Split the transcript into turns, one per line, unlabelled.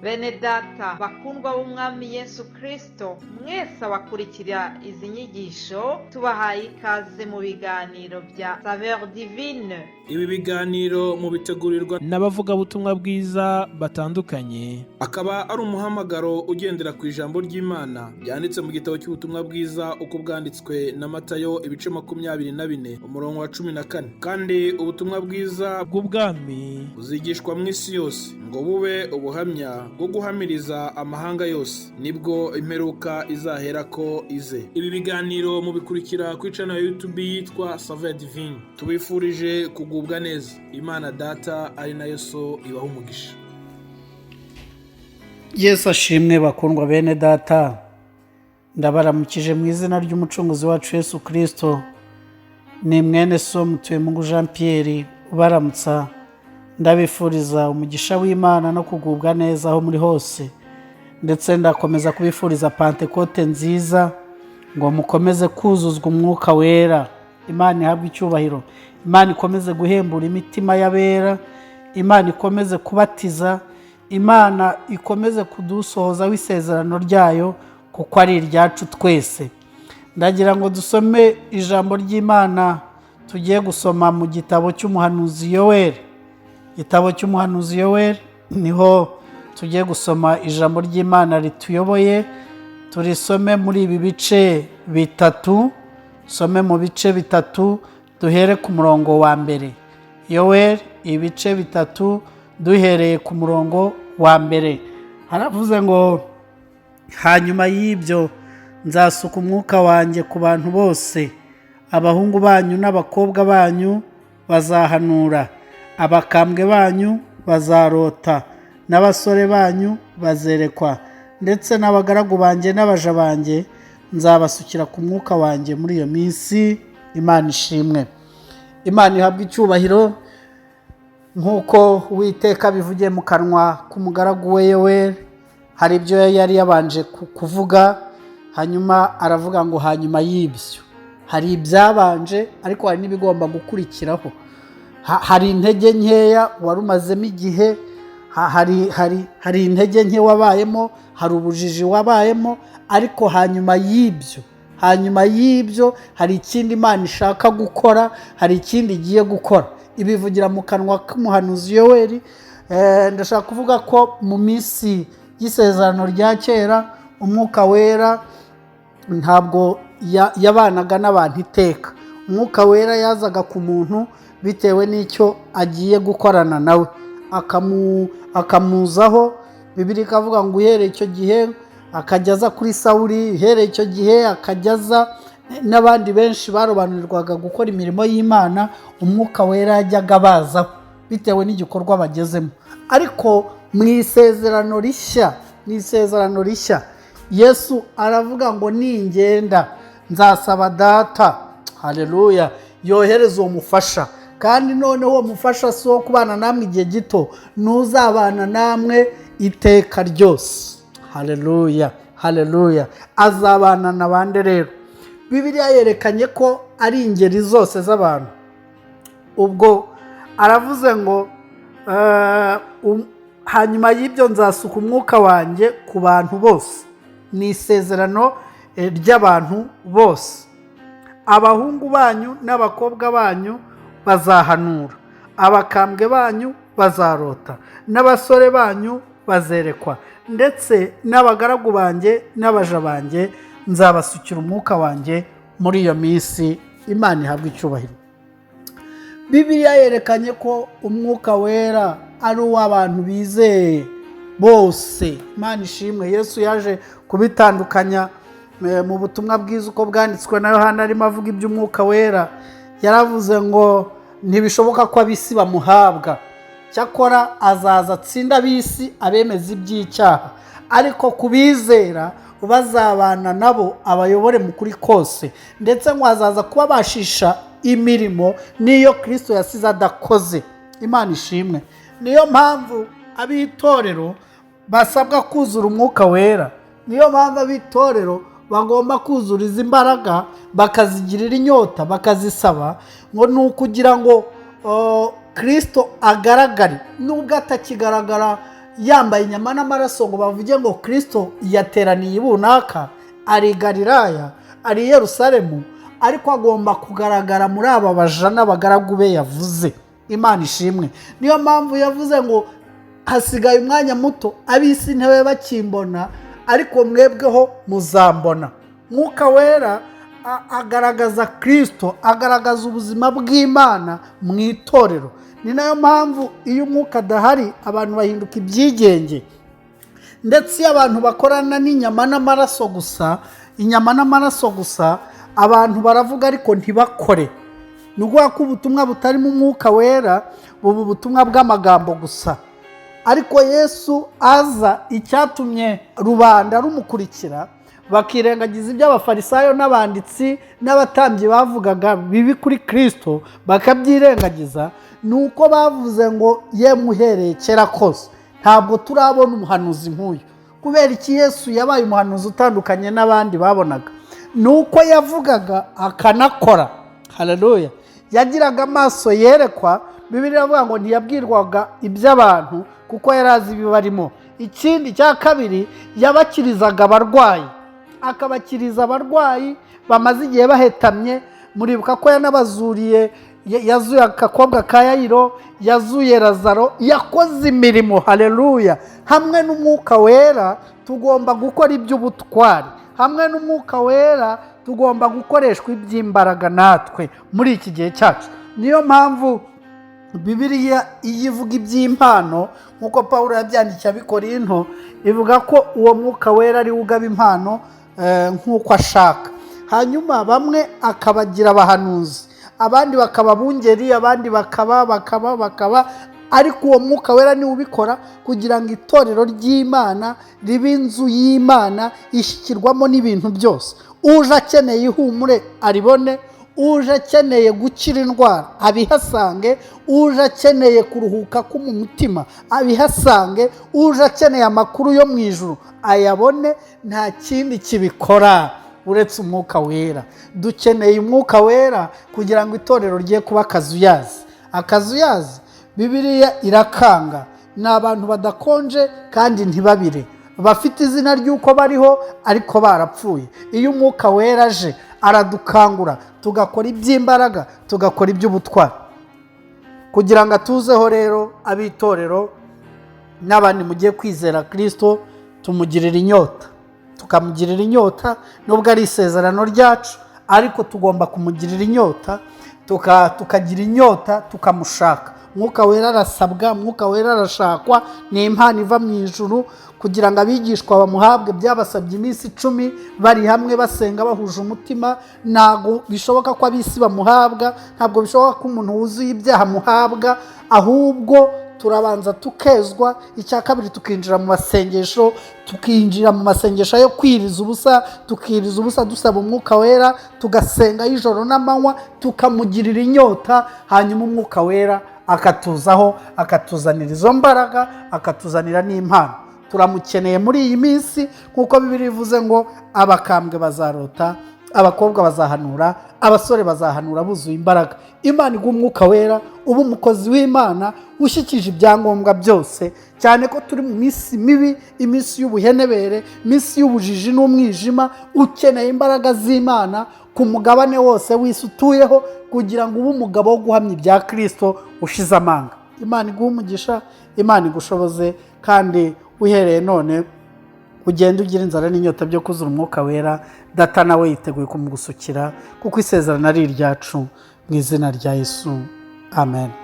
Bene data bakundwa b'umwami Yesu Kristo, mwese abakurikira izi nyigisho tubahaye ikaze mu biganiro bya SAVEUR divine.
Ibi biganiro mu bitegurirwa
n'abavugabutumwa bwiza batandukanye,
akaba ari umuhamagaro ugendera ku ijambo ry'Imana byanditse mu gitabo cy'ubutumwa bwiza uko bwanditswe na Matayo ibice 24 umurongo wa 14. Kandi ubutumwa bwiza
bw'ubwami
buzigishwa mu isi yose ngo bube ubuhamya bwo guhamiriza amahanga yose, nibwo imperuka izahera ko ize. Ibi biganiro mu bikurikira ku channel ya YouTube yitwa SAVEUR divine. Tubifurije kugubwa neza. Imana Data ari nayo so ibaha umugisha.
Yesu ashimwe bakundwa bene data, ndabaramukije mu izina ry'umucunguzi wacu Yesu Kristo. Ni mwene so MUTUYEMUNGU Jean-Pierre ubaramutsa, ndabifuriza umugisha w'Imana no kugubwa neza aho muri hose, ndetse ndakomeza kubifuriza Pentecote nziza, ngo mukomeze kuzuzwa umwuka wera. Imana ihabwe icyubahiro, Imana ikomeze guhembura imitima y'abera, Imana ikomeze kubatiza, Imana ikomeze kudusohoza w'isezerano ryayo kuko ari iryacu twese. Ndagira ngo dusome ijambo ry'Imana tugiye gusoma mu gitabo cy'umuhanuzi Yoweri. Igitabo cy'umuhanuzi Yoweri niho tugiye gusoma ijambo ry'Imana rituyoboye. Turisome muri ibi bice bitatu, some mu bice bitatu, duhere ku murongo wa mbere. Yoweri ibice bitatu duhereye ku murongo wa mbere. Haravuze ngo, hanyuma y'ibyo nzasuka umwuka wanjye ku bantu bose, abahungu banyu n'abakobwa banyu bazahanura, abakambwe banyu bazarota, n'abasore banyu bazerekwa, ndetse n'abagaragu banjye n'abaja banjye nzabasukira ku mwuka wanjye muri iyo minsi. Imana ishimwe. Imana ihabwe icyubahiro. Nk'uko Uwiteka bivugiye mu kanwa k'umugaragu we Yoweri, hari ibyo yari yabanje kuvuga, hanyuma aravuga ngo hanyuma y'ibyo. Hari ibyabanje ariko hari n'ibigomba gukurikiraho. Hari intege nkeya wari umazemo igihe, hari intege nke wabayemo, hari ubujiji wabayemo, ariko hanyuma y'ibyo hari ikindi Imana ishaka gukora, hari ikindi igiye gukora. Ibivugira mu kanwa k'umuhanuzi Yoweri. Ndashaka kuvuga ko mu minsi y'isezerano rya kera umwuka wera ntabwo yabanaga n'abantu iteka. Umwuka wera yazaga ku muntu bitewe n'icyo agiye gukorana nawe, akamuzaho. Bibiliya ikavuga ngo uhereye icyo gihe akajya aza kuri Sawuli, uhereye icyo gihe akajya aza n'abandi benshi barobanurwaga gukora imirimo y'Imana. Umwuka wera yajyaga bazaho bitewe n'igikorwa bagezemo. Ariko mu isezerano rishya Yesu aravuga ngo ningenda nzasaba Data, haleluya, yohereza uwo mufasha. Kandi noneho uwo mufasha si wo kubana namwe igihe gito, n'uzabana namwe iteka ryose. Haleluya, haleluya. Azabana n'abandi rero. Bibiliya yerekanye ko ari ingeri zose z'abantu. Ubwo aravuze ngo hanyuma y'ibyo nzasuka umwuka wanjye ku bantu bose. Ni isezerano ry'abantu bose. Abahungu banyu n'abakobwa banyu bazahanura, abakambwe banyu bazarota, n'abasore banyu bazerekwa, ndetse n'abagaragu banjye n'abaja banjye nzabasukira umwuka wanjye muri iyo minsi. Imana ihabwe icyubahiro. Bibiliya yerekanye ko umwuka wera ari uw'abantu bizeye bose. Imana ishimwe. Yesu yaje kubitandukanya mu butumwa bwiza uko bwanditswe na Yohana arimo avuga iby'umwuka wera. Yaravuze ngo ntibishoboka ko ab'isi bamuhabwa, cyakora azaza atsinda ab'isi abemeza iby'icyaha, ariko kubizera bazabana nabo abayobore mu kuri kose, ndetse ngo azaza kubabashisha imirimo n'iyo Kristo yasize adakoze. Imana ishimwe. Niyo mpamvu ab'itorero basabwa kuzura umwuka wera. Niyo mpamvu ab'itorero bagomba kuzura izi mbaraga, bakazigirira inyota, bakazisaba, ngo ni ukugira ngo Kristo agaragare. Nubwo atakigaragara yambaye inyama n'amaraso ngo bavuge ngo Kristo yateraniye ibunaka, ari i Galilaya, ari i Yerusalemu, ariko agomba kugaragara muri aba baja n'abagaragu be yavuze. Imana ishimwe. Niyo mpamvu yavuze ngo hasigaye umwanya muto, ab'isi ntibabe bakimbona, ariko mwebweho muzambona. Mwuka wera agaragaza Kristo, agaragaza ubuzima bw'Imana mu itorero. Ni nayo mpamvu iyo umwuka adahari abantu bahinduka ibyigenge, ndetse iyo abantu bakorana n'inyama n'amaraso gusa, inyama n'amaraso gusa, abantu baravuga ariko ntibakore. Ni ukuvuga ko ubutumwa butarimo umwuka wera buba ubutumwa bw'amagambo gusa. Ariko Yesu aza, icyatumye rubanda rumukurikira bakirengagiza ibyo abafarisayo n'abanditsi n'abatambyi bavugaga bibi kuri Kristo, bakabyirengagiza, nuko bavuze ngo yemwe uhereye kera kose ntabwo turabona umuhanuzi nk'uyu. Kubera iki Yesu yabaye umuhanuzi utandukanye n'abandi babonaga? Nuko yavugaga akanakora. Haleluya. Yagiraga amaso yerekwa. Bibiliya iravuga ngo ntiyabwirwaga iby'abantu kuko yari azi ibibarimo. Ikindi cya kabiri, yabakirizaga abarwayi, akabakiriza abarwayi bamaze igihe bahetamye. Muribuka ko yanabazuriye, yazuye akakobwa ka Yayiro, yazuye Lazaro, yakoze imirimo. Haleluya. Hamwe n'umwuka wera tugomba gukora iby'ubutwari, hamwe n'umwuka wera tugomba gukoreshwa iby'imbaraga natwe muri iki gihe cyacu. Niyo mpamvu Bibiliya iyo ivuga iby'impano, nk'uko Pawulo yabyandikiye ab'Ikorinto, ivuga ko uwo mwuka wera ari ugaba impano nk'uko ashaka. Hanyuma bamwe akabagira abahanuzi, abandi bakaba bungeri, abandi bakaba, ariko uwo mwuka wera niwe ubikora kugira ngo itorero ry'Imana ribe inzu y'Imana ishyikirwamo n'ibintu byose. Uje akeneye ihumure aribone, uje akeneye gukira indwara abihasange, uje akeneye kuruhuka ko mu mutima abihasange, uje akeneye amakuru yo mu ijuru ayabone. Nta kindi kibikora uretse umwuka wera. Dukeneye umwuka wera kugira ngo itorero rye kuba akazuyazi. Akazuyazi Bibiliya irakanga. Ni abantu badakonje kandi ntibabire, bafite izina ry'uko bariho ariko barapfuye. Iyo umwuka wera aje aradukangura, tugakora iby'imbaraga, tugakora iby'ubutwari, kugira ngo atuzeho rero ab'itorero n'abandi mugiye kwizera Kristo, tumugirira inyota, tukamugirira inyota. Nubwo ari isezerano ryacu, ariko tugomba kumugirira inyota, tukagira inyota, tukamushaka. Mwuka wera arasabwa, mwuka wera arashakwa, ni impano iva mu ijuru kugira ngo abigishwa bamuhabwe. Byabasabye iminsi 10 bari hamwe basenga bahuje umutima. Ntabwo bishoboka ko ab'isi bamuhabwa, ntabwo bishoboka ko umuntu wuzuye ibyaha muhabwa, ahubwo turabanza tukezwa. Icya kabiri, tukinjira mu masengesho, tukinjira mu masengesho yo kwiriza ubusa, tukiriza ubusa dusaba umwuka wera, tugasenga y'ijoro n'amanywa, tukamugirira inyota. Hanyuma umwuka wera akatuzaho, akatuzanira izo mbaraga, akatuzanira n'impano. Turamukeneye muri iyi minsi, kuko Bibiliya ivuze ngo abakambwe bazarota, abakobwa bazahanura, abasore bazahanura buzuye imbaraga. Imana iguha umwuka wera, uba umukozi w'Imana ushyikije ibyangombwa byose, cyane ko turi mu minsi mibi, iminsi y'ubuhenebere, iminsi y'ubujiji n'umwijima. Ukeneye imbaraga z'Imana ku mugabane wose w'isi utuyeho, kugira ngo ube umugabo wo guhamya ibya Kristo ushize amanga. Imana iguha umugisha, Imana igushoboze, kandi uhereye none ugenda ugira inzara n'inyota byo kuzura umwuka wera. Data nawe yiteguye kumugusukira, kuko isezerano ari iryacu, mu izina rya Yesu, amen.